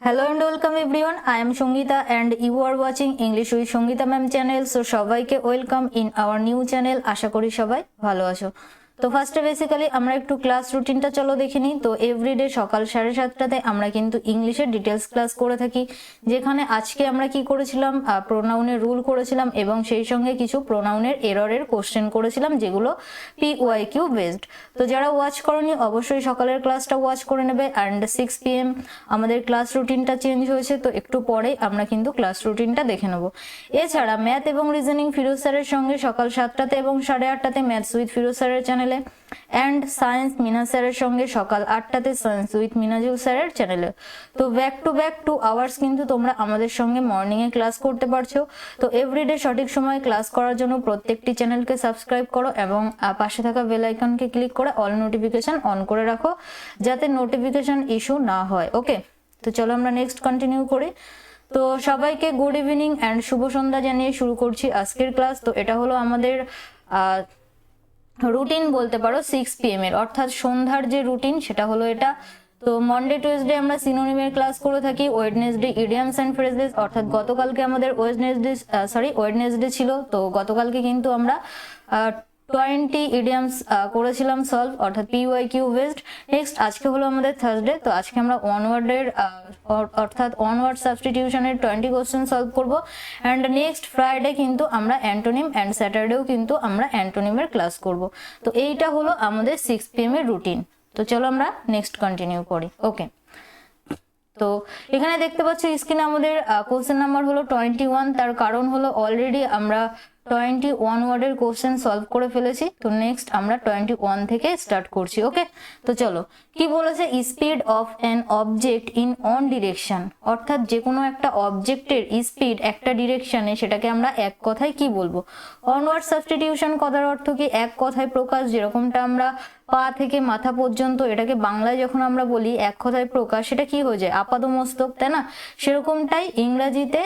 Hello and welcome everyone. I am Shongita and you are watching English with Shongita ma'am channel. So সবাইকে welcome in our new channel. আশা করি সবাই ভালো আছো। তো ফার্স্টে বেসিক্যালি আমরা একটু ক্লাস রুটিনটা চলো দেখে নিই। তো এভরিডে সকাল 7:30টাতে আমরা কিন্তু ইংলিশের ডিটেলস ক্লাস করে থাকি, যেখানে আজকে আমরা কি করেছিলাম, প্রোনাউনের রুল করেছিলাম এবং সেই সঙ্গে কিছু প্রোনাউনের এররের কোশ্চেন করেছিলাম, যেগুলো PYQ বেসড। তো যারা ওয়াচ করনি অবশ্যই সকালের ক্লাসটা ওয়াচ করে নেবে। অ্যান্ড 6 PM আমাদের ক্লাস রুটিনটা চেঞ্জ হয়েছে, তো একটু পরেই আমরা কিন্তু ক্লাস রুটিনটা দেখে নেব। এছাড়া ম্যাথ এবং রিজনিং ফিরোজ স্যারের সঙ্গে সকাল 7টাতে এবং 8:30টাতে ম্যাথস উইথ ফিরোজ স্যারের চ্যানেলে, অ্যান্ড সায়েন্স মিনা স্যারের সঙ্গে সকাল 8টাতে সায়েন্স উইথ মিনাজুল স্যারের চ্যানেলে। তো ব্যাক টু ব্যাক 2 আওয়ার্স কিন্তু তোমরা আমাদের সঙ্গে মর্নিংয়ে ক্লাস করতে পারছো। তো এভরিডে সঠিক সময়ে ক্লাস করার জন্য প্রত্যেকটি চ্যানেলকে সাবস্ক্রাইব করো এবং পাশে থাকা বেল আইকনকে ক্লিক করে অল নোটিফিকেশন অন করে রাখো, যাতে নোটিফিকেশন ইস্যু না হয়। ওকে, তো চলো আমরা নেক্সট কন্টিনিউ করি। তো সবাইকে গুড ইভিনিং অ্যান্ড শুভ সন্ধ্যা জানিয়ে শুরু করছি আজকের ক্লাস। তো এটা হলো আমাদের রুটিন বলতে পারো 6 PM এর, অর্থাৎ সন্ধ্যার যে রুটিন সেটা হলো এটা। তো মনডে টুইসডে আমরা সিনোনিমের ক্লাস করে থাকি, ওয়েডনেসডে ইডিয়ামস অ্যান্ড ফ্রেজেস, অর্থাৎ গতকালকে আমাদের ওয়েডনেসডে ছিল। তো গতকালকে কিন্তু আমরা 20 ইডিয়ামস করেছিলাম সলভ, অর্থাৎ PYQ বেসড। নেক্সট আজকে হলো আমাদের থার্সডে, তো আজকে আমরা অনওয়ার্ড সাবস্টিটিউশনের 20 কোশ্চেন সলভ করব। অ্যান্ড নেক্সট ফ্রাইডে কিন্তু আমরা অ্যান্টোনিম, অ্যান্ড স্যাটারডেও কিন্তু আমরা অ্যান্টোনিমের ক্লাস করব। তো এইটা হলো আমাদের 6 PM এর রুটিন। তো চলো আমরা নেক্সট কন্টিনিউ করি। ওকে, তো এখানে দেখতে পাচ্ছ স্ক্রিনে আমাদের কোশ্চেন নাম্বার হলো 21। তার কারণ হলো অলরেডি আমরা 21 ওয়ার্ডের কোশ্চেন সলভ করে ফেলেছি। তো নেক্সট আমরা 21 থেকে স্টার্ট করছি। ওকে, তো চলো কি বলেছে, speed of an object in on direction, অর্থাৎ যে কোনো একটা অবজেক্টের স্পিড একটা ডিরেকশনে, সেটাকে আমরা এক কথায় কি বলবো, অনওয়ার্ড সাবস্টিটিউশন। কথার অর্থ কি, এক কথায় প্রকাশ। যেরকমটা আমরা পা থেকে মাথা পর্যন্ত, এটাকে বাংলায় যখন আমরা বলি এক কথায় প্রকাশ, সেটা কি হয়ে যায়, আপাদমস্তক, তাই না? সেরকমটাই ইংরেজিতে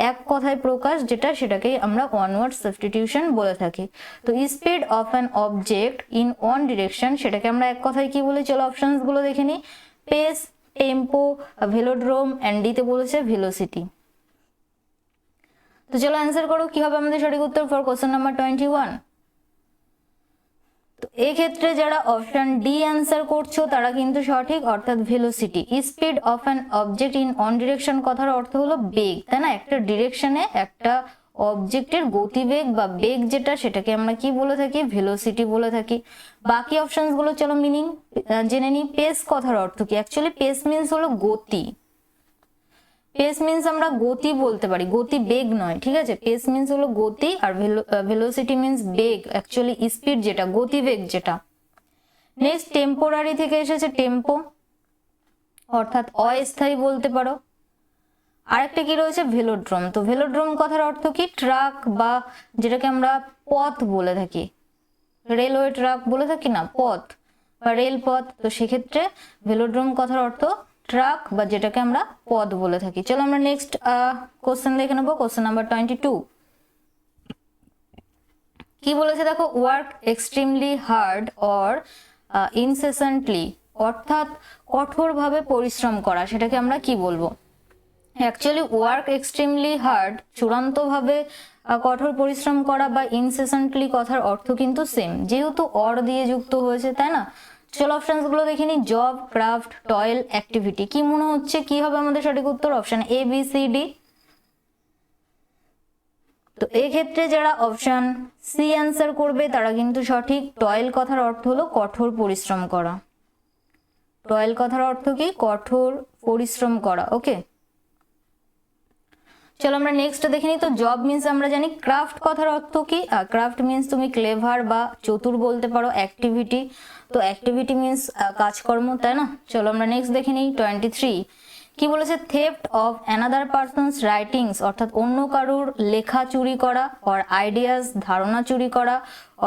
এক কথায় প্রকাশ যেটা, সেটাকেই আমরা অনওয়ার্ড সাবস্টিটিউশন বলে থাকি। তো speed of an object in one direction, সেটাকে আমরা এক কথায় কি বলি, চলো অপশনস গুলো দেখে নিই। পেস, টেম্পো, ভেলোড্রোম, অ্যান্ড ডিতে বলেছে ভেলোসিটি। তো চলো অ্যান্সার করো, কি হবে আমাদের সঠিক উত্তর ফর কোশ্চেন নাম্বার 21। তো এই ক্ষেত্রে যারা অপশন ডি অ্যান্সার করছো তারা কিন্তু সঠিক, অর্থাৎ velocity. Speed of an object in on direction কথার অর্থ হলো বেগ, তাই না? একটা ডিরেকশনে একটা অবজেক্টের গতিবেগ বা বেগ যেটা, সেটাকে আমরা কি বলে থাকি, ভেলোসিটি বলে থাকি। বাকি অপশনস গুলো চলো মিনিং জেনে নিই। পেস কথার অর্থ কি, অ্যাকচুয়ালি পেস মিন্স হলো গতি। পেস মিন্স আমরা গতি বলতে পারি, গতি বেগ নয়, ঠিক আছে? পেস মিন্স হলো গতি, আর ভেলোসিটি মিন্স বেগ, অ্যাকচুয়ালি স্পিড যেটা, গতিবেগ যেটা। নেক্সট টেম্পোরারি থেকে এসেছে টেম্পো, অর্থাৎ অস্থায়ী বলতে পারো। আরেকটা কি রয়েছে, ভেলোড্রোম। তো ভেলোড্রোম কথার অর্থ কি, ট্রাক বা যেটাকে আমরা পথ বলে থাকি, রেলওয়ে ট্রাক বলে থাকি না, পথ বা রেলপথ। তো সেক্ষেত্রে ভেলোড্রোম কথার অর্থ ট্রাক বা যেটাকে আমরা পথ বলে থাকি। চলো আমরা নেক্সট কোশ্চেন দেখে নেবো, কোশ্চেন নাম্বার 22। কি বলেছে দেখো, ওয়ার্ক এক্সট্রিমলি হার্ড অর ইনসেসেন্টলি, অর্থাৎ কঠোরভাবে পরিশ্রম করা, সেটাকে আমরা কি বলবো? অ্যাকচুয়ালি ওয়ার্ক এক্সট্রিমলি হার্ড চূড়ান্তভাবে কঠোর পরিশ্রম করা, বা ইনসেসেন্টলি কথার অর্থ কিন্তু সেম, যেহেতু অর দিয়ে যুক্ত হয়েছে, তাই না? চলো অপশনস গুলো দেখে নিই। Job, craft, toil, activity. কি মনে হচ্ছে কি হবে আমাদের সঠিক উত্তর? Option A, B, C, D. তো এক্ষেত্রে যারা অপশন সি অ্যান্সার করবে তারা কিন্তু সঠিক। টয়েল কথার অর্থ হলো কঠোর পরিশ্রম করা। টয়েল কথার অর্থ কি, কঠোর পরিশ্রম করা। ওকে, চলো আমরা নেক্সট দেখে নিই। তো জব মিন্স আমরা জানি। ক্রাফট কথার অর্থ কি, ক্রাফট মিন্স তুমি ক্লেভার বা চতুর বলতে পারো। অ্যাক্টিভিটি, তো অ্যাক্টিভিটি মিন্স কাজকর্ম, তাই না? চলো আমরা নেক্সট দেখে নিই 23। কি বলেছে, theft of another persons writings, অর্থাৎ অন্য কারুর লেখা চুরি করা, অর আইডিয়াস ধারণা চুরি করা,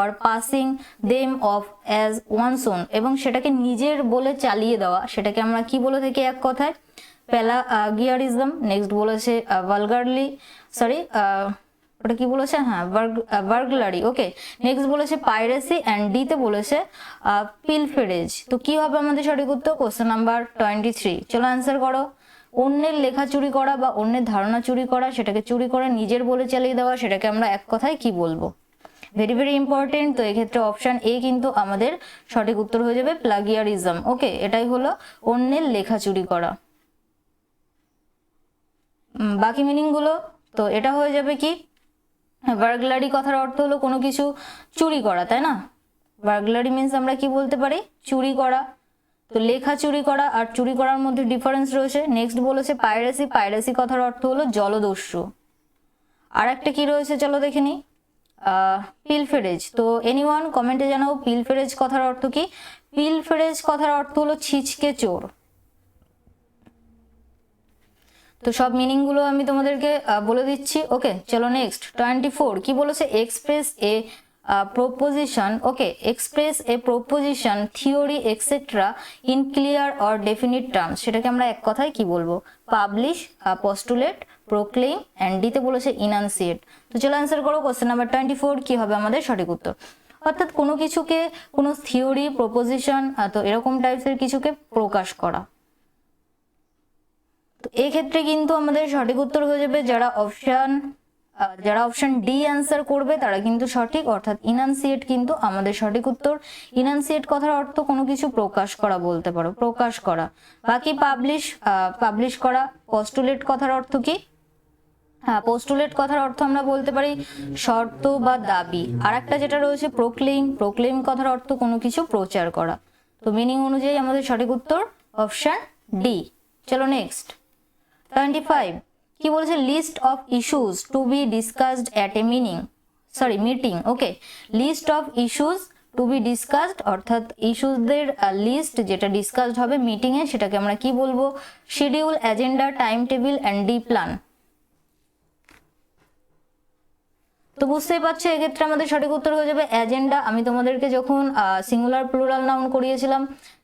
or passing them off as one's own, এবং সেটাকে নিজের বলে চালিয়ে দেওয়া, সেটাকে আমরা কি বলে থাকি এক কথায়, প্যালাগিয়ারিজম। নেক্সট বলেছে ভালগারলি, ওটা কি বলেছে, হ্যাঁ বার্গলারি। ওকে, নেক্সট বলেছে পাইরেসি, অ্যান্ড ডিতে বলেছে পিলফেরেজ। তো কি হবে আমাদের সঠিক উত্তর? Question number 23। চলো অ্যান্সার করো। অন্যের লেখা চুরি করা বা অন্যের ধারণা চুরি করা, সেটাকে চুরি করে নিজের বলে চালিয়ে দেওয়া, সেটাকে আমরা এক কথায় কি বলবো? Very very important. তো এক্ষেত্রে অপশন এ কিন্তু আমাদের সঠিক উত্তর হয়ে যাবে, প্লাগিয়ারিজম। ওকে, এটাই হলো অন্যের লেখা চুরি করা। বাকি মিনিং গুলো, তো এটা হয়ে যাবে কি, বার্গলারি কথার অর্থ হলো কোনো কিছু চুরি করা, তাই না? বার্গলারি মিন্স আমরা কি বলতে পারি? চুরি করা। তো লেখা চুরি করা আর চুরি করার মধ্যে ডিফারেন্স রয়েছে। নেক্সট বলেছে পাইরেসি। পাইরেসি কথার অর্থ হলো জলদস্যু। আর একটা কি রয়েছে চলো দেখে নিই, পিলফেরেজ। তো এনিওয়ান কমেন্টে জানাও পিলফেরেজ কথার অর্থ কি? পিলফেরেজ কথার অর্থ হলো ছিচকে চোর। তো সব মিনিং গুলো আমি তোমাদেরকে বলে দিচ্ছি। ওকে, চলো নেক্সট 24 কি বলেছে? Express A proposition, okay, express a proposition, theory etc in clear or definite terms, সেটাকে আমরা এক কথায় কি বলবো? পাবলিশ, postulate, proclaim and দিতে বলেছে enunciate। তো চলো অ্যান্সার করো। কোশ্চেন নাম্বার 24 কি হবে আমাদের সঠিক উত্তর? অর্থাৎ কোনো কিছুকে, কোনো থিওরি, প্রপোজিশন, তো এরকম টাইপসের কিছুকে প্রকাশ করা। তো এই ক্ষেত্রে কিন্তু আমাদের সঠিক উত্তর হয়ে যাবে যারা অপশন ডি অ্যান্সার করবে তারা কিন্তু সঠিক, অর্থাৎ ইনান্সিয়েট কিন্তু আমাদের সঠিক উত্তর। ইনান্সিয়েট কথার অর্থ কোনো কিছু প্রকাশ করা বলতে পারো, প্রকাশ করা। বাকি পাবলিশ করা। পস্টুলেট কথার অর্থ কি? হ্যাঁ, পোস্টুলেট কথার অর্থ আমরা বলতে পারি শর্ত বা দাবি। আর একটা যেটা রয়েছে প্রোক্লেইম। প্রোক্লেইম কথার অর্থ কোনো কিছু প্রচার করা। তো মিনিং অনুযায়ী আমাদের সঠিক উত্তর অপশন ডি। চলো নেক্সট 25 কি বলেছে? List of issues to be discussed at a meeting. Okay, list of issues to be discussed, অর্থাৎ ইস্যুসদের লিস্ট যেটা ডিসকাসড হবে মিটিং এ, সেটাকে আমরা কি বলবো? Schedule, agenda, time table and the plan. তো বুঝতেই পারছো এক্ষেত্রে আমাদের সঠিক উত্তর হয়ে যাবে এজেন্ডা। আমি তোমাদেরকে যখন সিঙ্গুলার প্লুরাল নাউন করিয়েছিলাম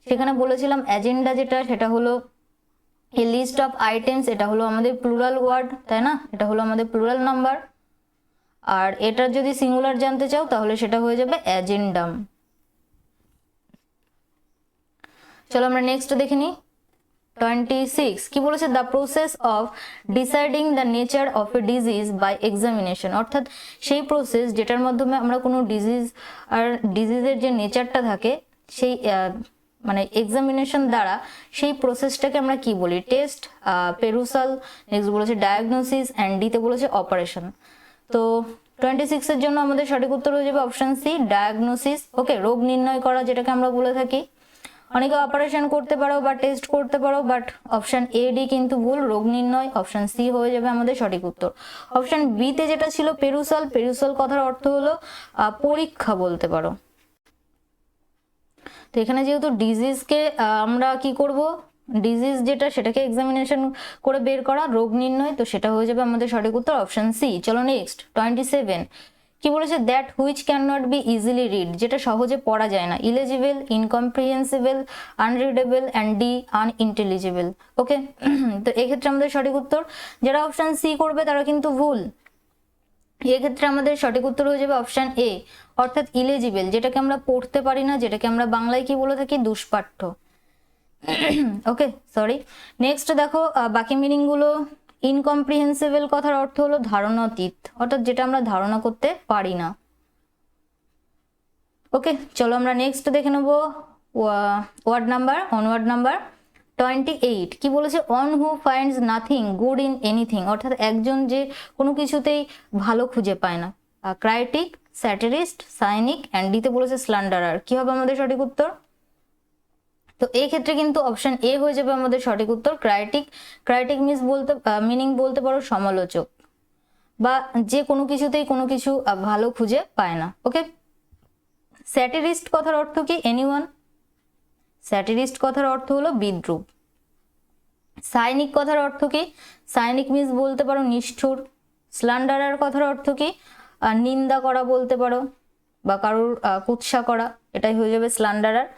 সেখানে বলেছিলাম এজেন্ডা যেটা, সেটা হলো এ লিস্ট অফ আইটেমস, এটা হলো আমাদের প্লুরাল ওয়ার্ড, তাই না? এটা হলো আমাদের প্লুরাল নাম্বার। আর এটার যদি সিঙ্গুলার জানতে চাও তাহলে সেটা হয়ে যাবে এজেন্ডাম। চলো আমরা নেক্সট দেখে নিই 26 কি বলেছে? The process of deciding the nature of a disease by examination, অর্থাৎ সেই প্রসেস যেটার মাধ্যমে আমরা কোনো ডিজিজের যে নেচারটা থাকে সেই মানে এক্সামিনেশন দ্বারা সেই প্রসেসটাকে আমরা কি বলি? টেস্ট, পেরুসাল, নেক্সট বলেছে ডায়াগনোসিস অ্যান্ড ডিতে বলেছে অপারেশন। তো 26 এর জন্য আমাদের সঠিক উত্তর হয়ে যাবে অপশন সি, ডায়াগনোসিস। ওকে, রোগ নির্ণয় করা যেটাকে আমরা বলে থাকি। অনেকে অপারেশন করতে পারো বা টেস্ট করতে পারো, বাট অপশন এ ডি কিন্তু ভুল, রোগ নির্ণয়। অপশন সি হয়ে যাবে আমাদের সঠিক উত্তর। অপশন বি তে যেটা ছিল পেরুসাল, পেরুসাল কথার অর্থ হলো পরীক্ষা বলতে পারো। তো এখানে যেহেতু ডিজিজকে আমরা কি করব? ডিজিজ যেটা সেটাকে এক্সামিনেশন করে বের করা, রোগ নির্ণয়, তো সেটা হয়ে যাবে আমাদের সঠিক উত্তর অপশন সি। চলো নেক্সট 27 কি বলেছে? That which can not be easily read, যেটা সহজে পড়া যায় না। Illegible, incomprehensible, unreadable and D unintelligible. Okay, তো এক্ষেত্রে আমাদের সঠিক উত্তর যারা অপশন সি করবে তারা কিন্তু ভুল। এক্ষেত্রে আমাদের সঠিক উত্তর হয়ে যাবে অপশন এ, অর্থাৎ ইলিজিবল, যেটাকে আমরা পড়তে পারি না, যেটাকে আমরা বাংলায় কি বলে থাকি? দুষ্পাঠ্য। ওকে, সরি। নেক্সট দেখো বাকি মিনিং গুলো। ইনকম্প্রিহেন্সিবল কথার অর্থ হলো ধারণাতীত, অর্থাৎ যেটা আমরা ধারণা করতে পারি না। ওকে, চলো আমরা নেক্সট দেখে নেবো ওয়ার্ড নাম্বার 28 কি বলেছে? One who finds nothing good in anything, অর্থাৎ একজন যে কোনো কিছুতেই ভালো খুঁজে পায় না। ক্রাইটিক, স্যাটিরিস্ট, সাইনিক অ্যান্ড ডিতে বলেছে স্ল্যান্ডারার। কি হবে আমাদের সঠিক উত্তর? তো এই ক্ষেত্রে কিন্তু অপশন এ হয়ে যাবে আমাদের সঠিক উত্তর, ক্রাইটিক। ক্রাইটিক মিনিং বলতে পারো সমালোচক, বা যে কোনো কিছুতেই কোনো কিছু ভালো খুঁজে পায় না। ওকে, স্যাটিরিস্ট কথার অর্থ কি? এনিওয়ান? স্যাটিরিস্ট কথার অর্থ হলো বিদ্রূপ। সাইনিক কথার অর্থ কি? সাইনিক মিন্স বলতে পারো নিষ্ঠুর। স্ল্যান্ডারার কথার অর্থ কি? নিন্দা করা বলতে পারো, বা কারোর কুৎসা করা, এটাই হয়ে যাবে স্ল্যান্ডারার।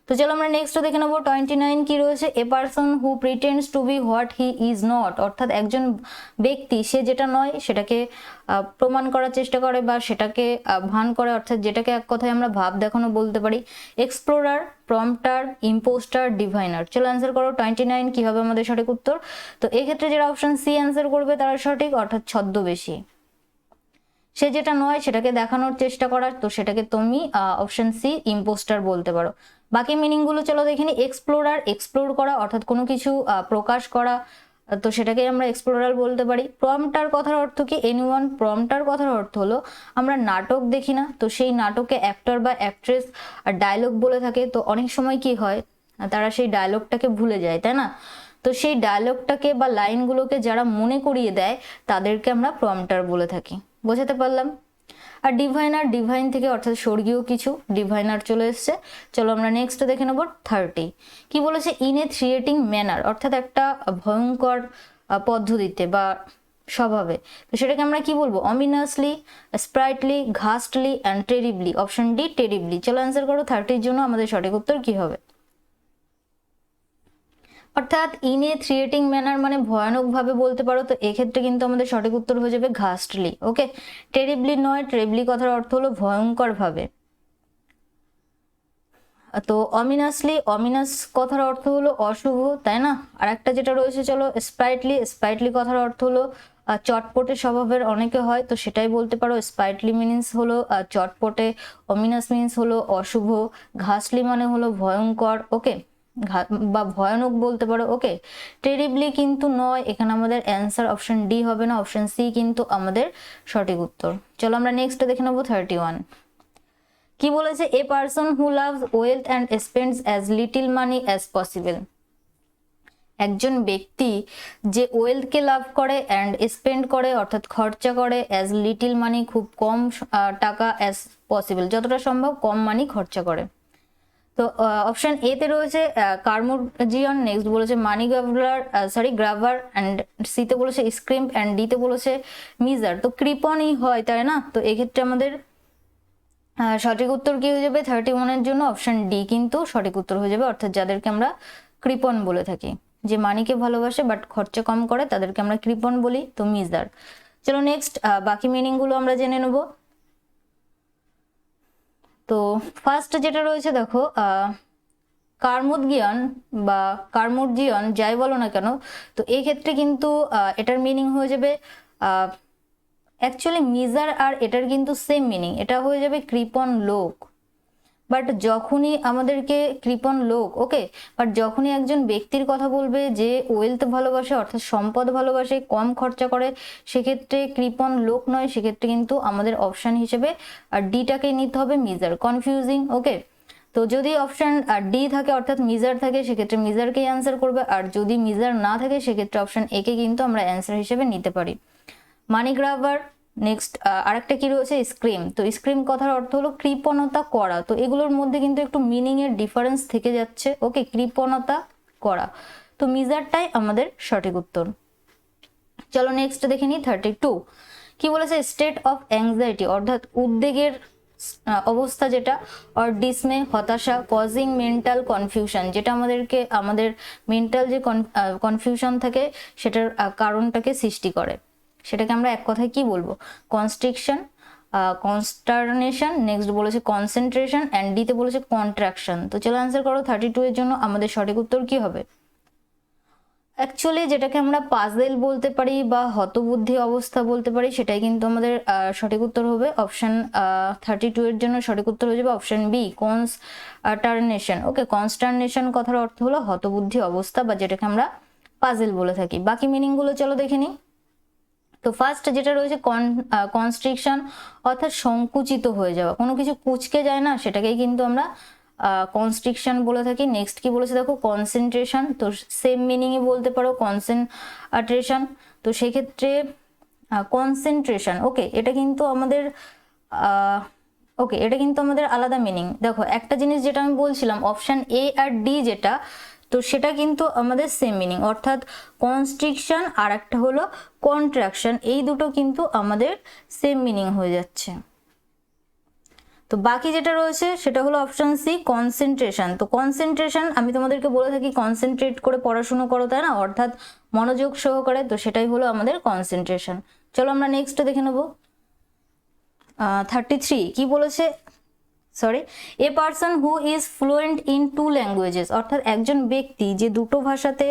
তো চলো আমরা নেক্সট দেখে নেবো 29 কি রয়েছে, a person who pretends to be what he is not, অর্থাৎ একজন ব্যক্তি সে যেটা নয় সেটাকে প্রমাণ করার চেষ্টা করে বা সেটাকে ভান করে, অর্থাৎ যেটাকে এক কথায় আমরা ভাব দেখানো বলতে পারি। Explorer, prompter, impostor, diviner. চলো অ্যান্সার করো 29 কি হবে আমাদের সঠিক উত্তর। তো এক্ষেত্রে যারা অপশন সি অ্যান্সার করবে তারা সঠিক, অর্থাৎ ছদ্মবেশী। সে যেটা নয় সেটাকে দেখানোর চেষ্টা করার, তো সেটাকে তুমি অপশন সি ইম্পোস্টার বলতে পারো। বাকি মিনিং গুলো চলো দেখে নি। এক্সপ্লোরার, এক্সপ্লোর করা অর্থাৎ কোনো কিছু প্রকাশ করা, তো সেটাকে আমরা এক্সপ্লোরার বলতে পারি। প্রম্পটার কথার অর্থ কি? এনিওয়ান। প্রম্পটার কথার অর্থ হলো আমরা নাটক দেখি না, তো সেই নাটকে অ্যাক্টর বা অ্যাক্ট্রেস ডায়লগ বলে থাকে, তো অনেক সময় কি হয় তারা সেই ডায়লগটাকে ভুলে যায়, তাই না? তো সেই ডায়লগটাকে বা লাইনগুলোকে যারা মনে করিয়ে দেয় তাদেরকে আমরা প্রম্পটার বলে থাকি। বোঝাতে পারলাম? আর ডিভাইনার, ডিভাইন থেকে অর্থাৎ স্বর্গীয় কিছু, ডিভাইনার চলে এসছে। চলো আমরা নেক্সট দেখে নেব 30 কি বলেছে, ইন এ থ্রিয়েটিং ম্যানার, অর্থাৎ একটা ভয়ঙ্কর পদ্ধতিতে বা স্বভাবে, তো সেটাকে আমরা কি বলবো? Ominously, sprightly, ghastly and terribly. Option D terribly. চলো অ্যান্সার করো 30 জন্য আমাদের সঠিক উত্তর কি হবে। অর্থাৎ ইন এ থ্রিয়েটিং ম্যানার মানে ভয়ানক ভাবে বলতে পারো, তো এক্ষেত্রে কিন্তু আমাদের সঠিক উত্তর হয়ে যাবে ঘাস্টলি। ওকে, টেরিবলি নয়, টেরিবলি কথার অর্থ হলো ভয়ঙ্কর ভাবে। তো অমিনাসলি, অমিনাস কথার অর্থ হলো অশুভ, তাই না? আর একটা যেটা রয়েছে চলো স্প্রাইটলি, স্প্রাইটলি কথার অর্থ হলো চটপটে স্বভাবের অনেকে হয়, তো সেটাই বলতে পারো। স্প্রাইটলি মিনস হলো চটপটে, অমিনাস মিনস হলো অশুভ, ঘাসলি মানে হলো ভয়ঙ্কর, ওকে, বা ভয়ানক বলতে পারো। ওকে, টেরিবলি কিন্তু নয়, এখানে আমাদের অ্যান্সার অপশন ডি হবে না, অপশন সি কিন্তু আমাদের সঠিক উত্তর। চলো আমরা নেক্সট দেখে নেবো 31 কি বলেছে, এ person who loves wealth and spends as little money as possible. একজন ব্যক্তি যে ওয়েলথকে লাভ করে অ্যান্ড স্পেন্ড করে অর্থাৎ খরচা করে, অ্যাজ লিটল মানি খুব কম টাকা, অ্যাজ পসিবল যতটা সম্ভব কম মানি খরচা করে। তো অপশন এ তে রয়েছে কার্মোজিয়ন, নেক্সট বলেছে মানি গ্রাভার অ্যান্ড সি তে বলেছে স্ক্রিম্প অ্যান্ড ডি তে বলেছে মিজার। তো কৃপনই হয়, তাই না? তো এক্ষেত্রে আমাদের সঠিক উত্তর কি হয়ে যাবে 31 জন্য? অপশন ডি কিন্তু সঠিক উত্তর হয়ে যাবে, অর্থাৎ যাদেরকে আমরা কৃপন বলে থাকি, যে মানিকে ভালোবাসে বাট খরচা কম করে তাদেরকে আমরা কৃপন বলি, তো মিজার। চলো নেক্সট বাকি মিনিং গুলো আমরা জেনে নেব। তো ফার্স্ট যেটা রয়েছে দেখো, কার্মোদ্গিয়ন বা কার্মোর্জিয়ন যাই বলো না কেন, তো এই ক্ষেত্রে কিন্তু এটার মিনিং হয়ে যাবে অ্যাকচুয়ালি মিজার আর এটার কিন্তু সেম মিনিং, এটা হয়ে যাবে কৃপণ লোক। বাট যখনই আমাদেরকে কৃপণ লোক, ওকে, বাট যখনই একজন ব্যক্তির কথা বলবে যে ওয়েলথ ভালোবাসে অর্থাৎ সম্পদ ভালোবাসে, কম খরচা করে, সেক্ষেত্রে কৃপণ লোক নয়, সেক্ষেত্রে কিন্তু আমাদের অপশন হিসেবে আর ডিটাকে নিতে হবে মিজার। কনফিউজিং, ওকে। তো যদি অপশন ডি থাকে অর্থাৎ মিজার থাকে, সেক্ষেত্রে মিজারকেই অ্যান্সার করবে, আর যদি মিজার না থাকে সেক্ষেত্রে অপশন এ কে কিন্তু আমরা অ্যান্সার হিসেবে নিতে পারি। মানি গ্রাভার, নেক্সট আরেকটা কি রয়েছে স্ক্রিম। তো স্ক্রিম কথার অর্থ হলো কৃপণতা করা, তো এগুলোর মধ্যে কিন্তু একটু মিনিং এর ডিফারেন্স থেকে যাচ্ছে, ওকে, কৃপণতা করা, তো মিজারটাই আমাদের সঠিক উত্তর। চলো নেক্সট দেখে নিই 32 কি বলেছে, স্টেট অফ অ্যাংজাইটি অর্থাৎ উদ্বেগের অবস্থা যেটা, অর ডিসমে হতাশা, কজিং মেন্টাল কনফিউশন যেটা আমাদেরকে আমাদের মেন্টাল যে কনফিউশন থাকে সেটার কারণটাকে সৃষ্টি করে, সেটাকে আমরা এক কথায় কি বলবো? কনস্ট্রিকশন, কনস্টারনেশন, নেক্সট বলেছে কনসেন্ট্রেশন অ্যান্ড ডিতে বলেছে কন্ট্রাকশন। তো চলো অ্যান্সার করো 32 এর জন্য আমাদের সঠিক উত্তর কি হবে। অ্যাকচুয়ালি যেটাকে আমরা পাজেল বলতে পারি বা হতবুদ্ধি অবস্থা বলতে পারি, সেটাই কিন্তু আমাদের সঠিক উত্তর হবে। অপশন 32 এর জন্য সঠিক উত্তর হয়ে যাবে অপশন বি কনস্টারনেশন। ওকে, কনস্টারনেশন কথার অর্থ হলো হতবুদ্ধি অবস্থা বা যেটাকে আমরা পাজেল বলে থাকি। বাকি মিনিং গুলো চলো দেখে নিই। তো ফার্স্ট যেটা রয়েছে কনস্ট্রিকশন অর্থাৎ সংকুচিত হয়ে যাওয়া, কোনো কিছু কুচকে যায় না সেটাকেই কিন্তু আমরা কনস্ট্রিকশন বলে থাকি। নেক্সট কি বলেছে দেখো কনসেন্ট্রেশন, তো সেম মিনিংই বলতে পারো কনসেন্ট্রেশন, তো সেক্ষেত্রে কনসেন্ট্রেশন, ওকে, এটা কিন্তু আমাদের এটা কিন্তু আমাদের আলাদা মিনিং। দেখো একটা জিনিস যেটা আমি বলছিলাম অপশন এ আর ডি যেটা, তো সেটা কিন্তু আমাদের সেম মিনিং, অর্থাৎ কনস্ট্রিকশন আর একটা হলো কন্ট্রাকশন, এই দুটো কিন্তু আমাদের সেম মিনিং হয়ে যাচ্ছে। তো বাকি যেটা রয়েছে সেটা হলো অপশন সি কনসেন্ট্রেশন। তো কনসেন্ট্রেশন আমি তোমাদেরকে বলে থাকি কনসেন্ট্রেট করে পড়াশুনো করো, তাই না, অর্থাৎ মনোযোগ সহকারে, তো সেটাই হলো আমাদের কনসেন্ট্রেশন। চলো আমরা নেক্সট দেখে নেব। 33 কি বলেছে, sorry, a person who is fluent in 2 languages, অর্থাৎ একজন ব্যক্তি যে দুটো ভাষাতে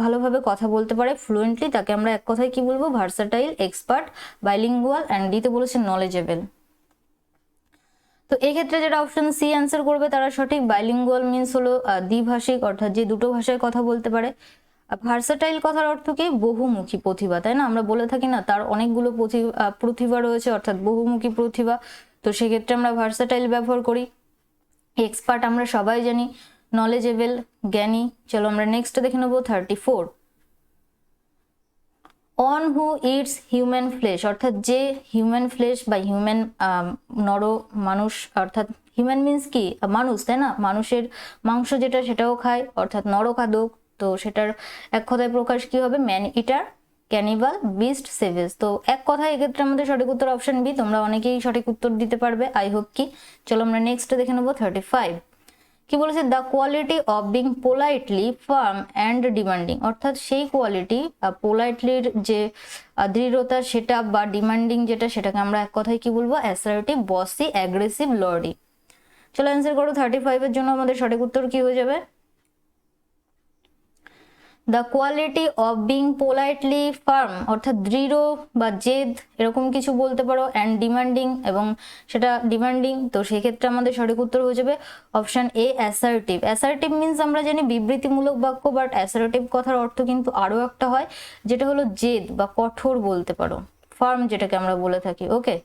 ভালোভাবে কথা বলতে পারে ফ্লুয়েন্টলি, তাকে আমরা এক কথায় কি বলবো, ভার্সাটাইল, এক্সপার্ট, বাইলিঙ্গুয়াল অ্যান্ড দিতে বলেছে নলেজেবল। তো এক্ষেত্রে যেটা অপশন সি অ্যান্সার করবে তারা সঠিক। বাইলিঙ্গুয়াল মিন্স হলো দ্বিভাষিক, অর্থাৎ যে দুটো ভাষায় কথা বলতে পারে। ভার্সাটাইল কথার অর্থ কি, বহুমুখী প্রতিভা, তাই না, আমরা বলে থাকি না তার অনেকগুলো প্রতিভা রয়েছে, অর্থাৎ বহুমুখী প্রতিভা, তো সেক্ষেত্রে আমরা ভার্সাটাইল ব্যবহার করি। এক্সপার্ট আমরা সবাই জানি, নলেজেবল জ্ঞানী। চলো আমরা নেক্সট দেখে নেবো 34 on who it's human flash, অর্থাৎ যে হিউম্যান ফ্লেশ বা হিউম্যান নর মানুষ, অর্থাৎ হিউম্যান মিন্স কি, মানুষ, তাই না, মানুষের মাংস যেটা সেটাও খায়, অর্থাৎ নরখাদক, তো সেটার এক কথায় প্রকাশ কি হবে, ম্যান ইটার, ক্যানিবাল, বিস্ট, সেভেজ। তো এক কথায় এক্ষেত্রে আমাদের সঠিক উত্তর অপশন বি। তোমরা অনেকেই সঠিক উত্তর দিতে পারবে, আই হোপ কি। চলো আমরা নেক্সট দেখে নেবো 35 কি বলেছে, the quality of being politely farm and demanding, অর্থাৎ সেই কোয়ালিটি পোলাইটলির যে দৃঢ়তা সেটা বা ডিমান্ডিং যেটা, সেটাকে আমরা এক কথায় কি বলবো, অ্যাসার্টিভ, বসি, অ্যাগ্রেসিভ, লর্ডি। চলো অ্যান্সার করো 35 এর জন্য আমাদের সঠিক উত্তর কি হয়ে যাবে, the quality of being politely farm, অর্থাৎ দৃঢ় বা জেদ এরকম কিছু বলতে পারো, অ্যান্ড ডিমান্ডিং, এবং সেটা ডিমান্ডিং, তো সেক্ষেত্রে আমাদের সঠিক উত্তর হয়ে যাবে option A assertive. Assertive means আমরা জানি বিবৃতিমূলক বাক্য, বাট অ্যাসার্টিভ কথার অর্থ কিন্তু আরও একটা হয়, যেটা হলো জেদ বা কঠোর বলতে পারো, ফার্ম যেটাকে আমরা বলে থাকি। ওকে,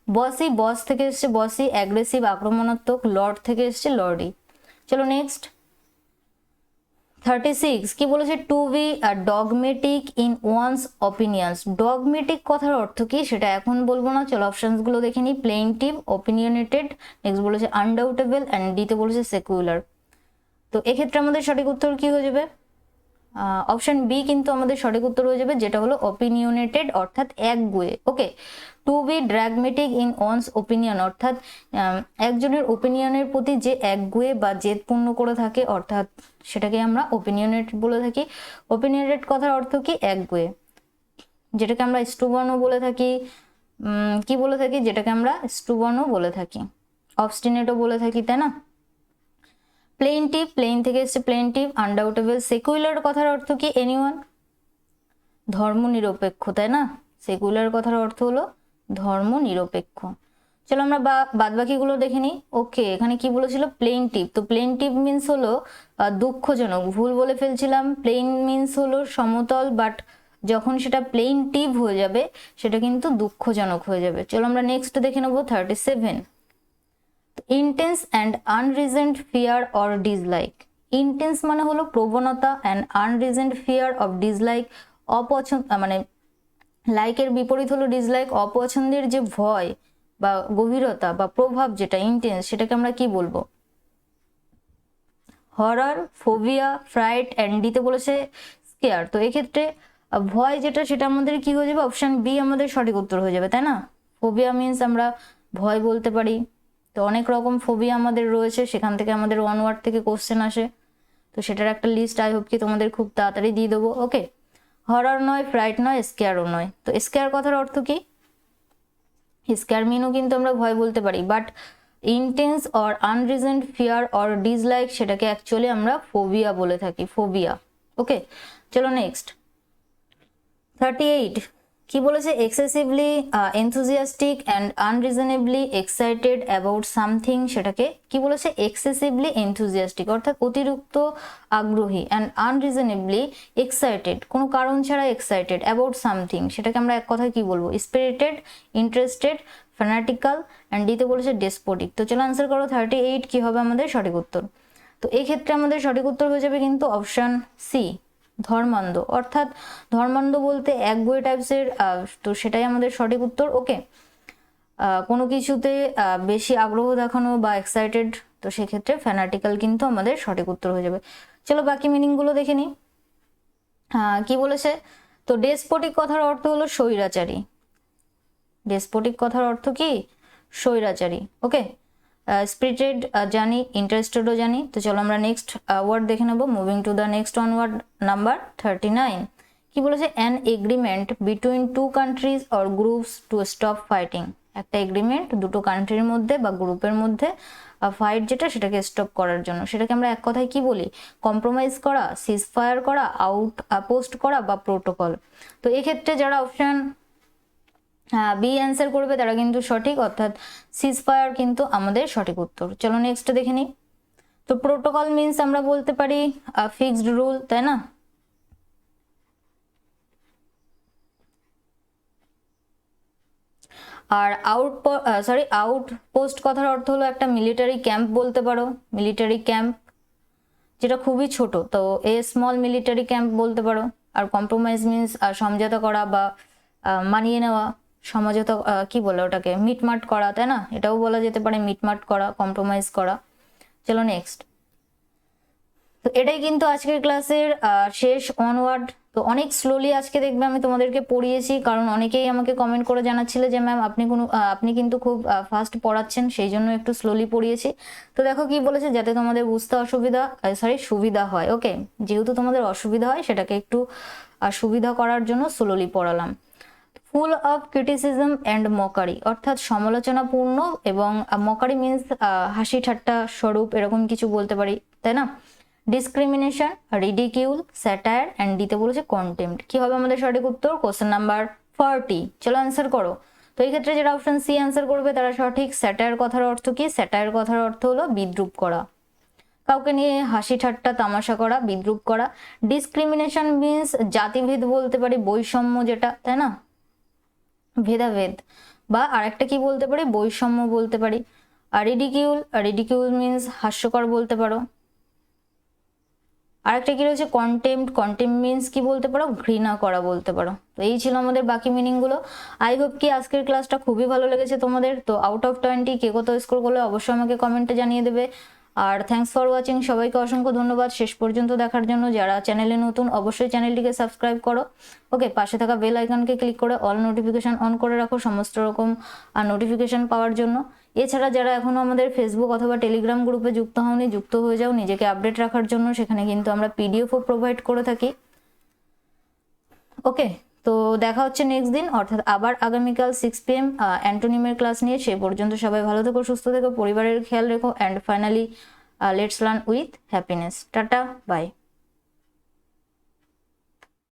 বসি, বস থেকে এসছে বসি, অ্যাগ্রেসিভ আক্রমণাত্মক, লর্ড থেকে এসছে লর্ডি। চলো নেক্সট 36 কি বলেছে, to be dogmatic in one's opinions. Dogmatic কথার অর্থ কি সেটা এখন বলবো না, চলো অপশনস গুলো দেখে নিই। প্লেইনটিভ, অপিনিয়নেটেড, নেক্সট বলেছে আনডাউটেবল, অ্যান্ড ডিতে বলেছে সেকুলার। তো এক্ষেত্রে আমাদের সঠিক উত্তর কি হয়ে যাবে, অপশন বি কিন্তু আমাদের সঠিক উত্তর হয়ে যাবে, যেটা হলো অপিনিয়নেটেড, অর্থাৎ একগুঁয়ে। Okay, to be dogmatic in one's opinion, অর্থাৎ একজনের ওপিনিয়নের প্রতি যে একগুঁয়ে বা জেদপূর্ণ করে থাকে, অর্থাৎ সেটাকে আমরা ওপিনিয়নেটেড বলে থাকি। ওপিনিয়নেটেড কথার অর্থ কি, একগুঁয়ে, যেটাকে আমরা স্টুবর্ণ বলে থাকি, কি বলে থাকি, যেটাকে আমরা স্টুবর্ণ বলে থাকি, অবস্টিনেটও বলে থাকি, তাই না। প্লেইনটিভ, প্লেইন থেকে এসছে প্লেইনটিভ, আনডাউটেবল। সেকুলার কথার অর্থ কি, এনিওয়ান, ধর্ম নিরপেক্ষ, তাই না, সেকুলার কথার অর্থ হলো ধর্ম নিরপেক্ষ। চলো আমরা বাদ বাকিগুলো দেখে নিই। ওকে, এখানে কি বলেছিল, প্লেইনটিভ, তো প্লেইনটিভ মিন্স হলো দুঃখজনক, ভুল বলে ফেলছিলাম, প্লেইন মিন্স হলো সমতল, বাট যখন সেটা প্লেইনটিভ হয়ে যাবে সেটা কিন্তু দুঃখজনক হয়ে যাবে। চলো আমরা নেক্সট দেখে নেবো 37 intense and unreasoning fear or dislike. Intense মানে হলো প্রবণতা, and unreasoning fear of dislike, অপছন্দ, মানে লাইকের বিপরীত হলো ডিসলাইক, অপছন্দের যে ভয় বা গভীরতা বা প্রভাব যেটা ইন্টেন্স, সেটাকে আমরা কি বলবো, হরর, ফোবিয়া, ফ্রাইট, অ্যান্ড ডিতে বলেছে স্কেয়ার। তো এক্ষেত্রে ভয় যেটা সেটা আমাদের কি হয়ে যাবে, অপশন বি আমাদের সঠিক উত্তর হয়ে যাবে, তাই না। ফোবিয়া মিন্স আমরা ভয় বলতে পারি, তো অনেক রকম ফোবিয়া আমাদের রয়েছে, সেখান থেকে আমাদের ওয়ান ওয়ার্ড থেকে কোশ্চেন আসে, তো সেটার একটা লিস্ট আই হোপ কি তোমাদের খুব তাড়াতাড়ি দিয়ে দেবো। ওকে, হরর নয়, ফ্রাইট নয়, স্কেয়ারও নয়। তো স্কেয়ার কথার অর্থ কি, স্কেয়ার মিনও কিন্তু আমরা ভয় বলতে পারি, but intense or unreasoning fear or dislike সেটাকে অ্যাকচুয়ালি আমরা ফোবিয়া বলে থাকি, ফোবিয়া। ওকে, চলো নেক্সট 38 কি বলেছে, excessively enthusiastic and unreasonably excited about something, সেটাকে কি বলেছে, এক্সেসিভলি এনথুজিয়াস্টিক, অর্থাৎ অতিরিক্ত আগ্রহী, অ্যান্ড আনরিজনেবলি এক্সাইটেড, কোনো কারণ ছাড়া এক্সাইটেড, অ্যাবাউট সামথিং, সেটাকে আমরা এক কথায় কি বলবো, স্পিরিটেড, ইন্টারেস্টেড, ফ্যানাটিক্যাল, অ্যান্ড ডিতে বলেছে ডেসপোটিক। তো চলো আনসার করো 38 কি হবে আমাদের সঠিক উত্তর। তো এই ক্ষেত্রে আমাদের সঠিক উত্তর হয়ে যাবে কিন্তু অপশন সি, ধর্মান্ধ, অর্থাৎ ধর্মান্ধ বলতে একগুঁয়ে টাইপসের, তো সেটাই আমাদের সঠিক উত্তর। ওকে, কোনো কিছুতে বেশি আগ্রহ দেখানো বা এক্সাইটেড, তো সেক্ষেত্রে ফ্যানাটিক্যাল কিন্তু আমাদের সঠিক উত্তর হয়ে যাবে। চলো বাকি মিনিংগুলো দেখে নিই। কি বলেছে, তো ডেসপোটিক কথার অর্থ হলো স্বৈরাচারী। ডেসপোটিক কথার অর্থ কি, স্বৈরাচারী। ওকে, স্পিরিটেড জানি, ইন্টারেস্টেডও জানি। তো চলো আমরা নেক্সট ওয়ার্ড দেখে নেবো। Moving to the next one word number 39। কি বলেছে? An agreement between two countries or groups to stop fighting. একটা এগ্রিমেন্ট দুটো কান্ট্রির মধ্যে বা গ্রুপের মধ্যে ফাইট যেটা সেটাকে স্টপ করার জন্য, সেটাকে আমরা এক কথায় কি বলি? কম্প্রোমাইজ করা, সিজ ফায়ার করা, আউট পোস্ট করা বা প্রোটোকল। তো এক্ষেত্রে যারা অপশন বি অ্যান্সার করবে তারা কিন্তু সঠিক, অর্থাৎ সিজ ফায়ার কিন্তু আমাদের সঠিক উত্তর। চলো নেক্সট দেখে নিই। তো প্রোটোকল মিন্স আমরা বলতে পারি ফিক্সড রুল, তাই না? আর আউটপোস্ট কথার অর্থ হলো একটা মিলিটারি ক্যাম্প বলতে পারো, মিলিটারি ক্যাম্প যেটা খুবই ছোট, তো এ স্মল মিলিটারি ক্যাম্প বলতে পারো। আর কম্প্রোমাইজ মিন্স সমঝোতা করা বা মানিয়ে নেওয়া, সমঝোতা কি বলে ওটাকে, মিটমাট করা, তাই না? এটাও বলা যেতে পারে মিটমাট করা, কম্প্রোমাইজ করা। চলো নেক্সট। তো এটাই কিন্তু আজকের ক্লাসের শেষ অনওয়ার্ড। তো অনেক স্লোলি আজকে দেখবে আমি তোমাদেরকে পড়িয়েছি, কারণ অনেকেই আমাকে কমেন্ট করে জানাচ্ছিলে যে ম্যাম আপনি কিন্তু খুব ফাস্ট পড়াচ্ছেন, সেই জন্য একটু স্লোলি পড়িয়েছি। তো দেখো কি বলেছে, যাতে তোমাদের বুঝতে সুবিধা হয়। ওকে, যেহেতু তোমাদের অসুবিধা হয় সেটাকে একটু সুবিধা করার জন্য স্লোলি পড়ালাম। Full of criticism and mockery, অর্থাৎ সমালোচনাপূর্ণ এবং মকারি মিন্স হাসি ঠাট্টা স্বরূপ, এরকম কিছু বলতে পারি, তাই না? ডিসক্রিমিনেশন, রিডিকিউল, স্যাটায়ার অ্যান্ড দিতে বলেছে কন্টেম্প্ট। কি হবে আমাদের সঠিক উত্তর? Question number 40। চলো অ্যান্সার করো। তো এই ক্ষেত্রে যারা অপশন সি অ্যান্সার করবে তারা সঠিক। স্যাটায়ার কথার অর্থ কি? স্যাটায়ার কথার অর্থ হলো বিদ্রুপ করা, কাউকে নিয়ে হাসি ঠাট্টা তামাশা করা, বিদ্রুপ করা। ডিসক্রিমিনেশন মিন্স জাতিভেদ বলতে পারি, বৈষম্য যেটা, তাই না? ভেদাভেদ, বা আরেকটা কি বলতে পারি? বৈষম্য বলতে পারি। আর রিডিকিউল মিন্স হাস্যকর বলতে পারো। আরেকটা কি রয়েছে? কন্টেম্প্ট মিন্স কি বলতে পারো? ঘৃণা করা বলতে পারো। তো এই ছিল আমাদের বাকি মিনিং গুলো। আই হোপ কি আজকের ক্লাসটা খুবই ভালো লেগেছে তোমাদের। তো আউট অফ 20 কে কত স্কোর করলে অবশ্যই আমাকে কমেন্টে জানিয়ে দেবে। আর থ্যাঙ্কস ফর ওয়াচিং, সবাইকে অসংখ্য ধন্যবাদ শেষ পর্যন্ত দেখার জন্য। যারা চ্যানেলে নতুন অবশ্যই চ্যানেলটিকে সাবস্ক্রাইব করো। ওকে, পাশে থাকা বেল আইকনকে ক্লিক করে অল নোটিফিকেশন অন করে রাখো সমস্ত রকম নোটিফিকেশন পাওয়ার জন্য। এছাড়া যারা এখনো আমাদের ফেসবুক অথবা টেলিগ্রাম গ্রুপে যুক্ত হওনি, যুক্ত হয়ে যাও নিজেকে আপডেট রাখার জন্য। সেখানে কিন্তু আমরা পিডিএফও প্রোভাইড করে থাকি। ওকে, তো দেখা হচ্ছে নেক্সট দিন, অর্থাৎ আবার আগামীকাল 6 PM অ্যান্টোনিমের ক্লাস নিয়ে। সেই পর্যন্ত সবাই ভালো থেকো, সুস্থ থেকো, পরিবারের খেয়াল রেখো। And finally let's learn with happiness. Tata, by.